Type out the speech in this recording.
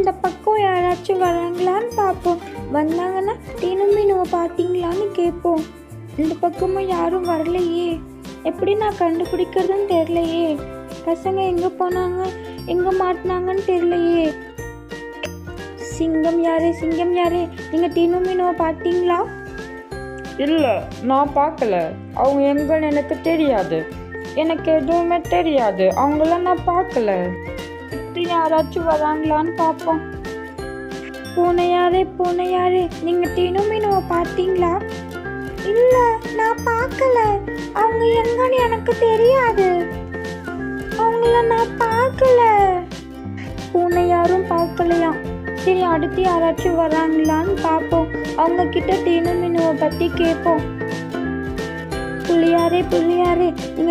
இந்த பக்கம் யாராச்சும் வராங்களான்னு பார்ப்போம். வந்தாங்கன்னா டீனு மீனுவை பார்த்தீங்களான்னு கேட்போம். இந்த பக்கமும் யாரும் வரலையே, எப்படி நான் கண்டுபிடிக்கிறதுன்னு தெரியலையே. பசங்க எங்கே போனாங்க, எங்கே மாட்டினாங்கன்னு தெரியலையே. சிங்கம் யாரே, சிங்கம் யாரே, நீங்கள் டீனு மீனுவை பார்த்தீங்களா? இல்லை, நான் பார்க்கல. அவங்க எங்கன்னு எனக்கு தெரியாது. எனக்கு எதுவுமே தெரியாது. அவங்கள நான் பார்க்கல. இப்படி யாராச்சும் வராங்களான்னு பார்ப்போம். பூனையாரே, பூனையாரே, நீங்கள் டீனு மீனுவை பார்த்தீங்களா? இல்லை, நான் பார்க்கல. அவங்க எங்கன்னு எனக்கு தெரியாது. அவங்கள நான் பார்க்கல. பூனை யாரும் பார்க்கலையாம். சரி, அடுத்து யாராச்சும் வராங்களான்னு பார்ப்போம். அவங்க கிட்ட டீனு மீனுவை பற்றி கேட்போம். புள்ளியாரே, புள்ளியாரே, நீங்கள்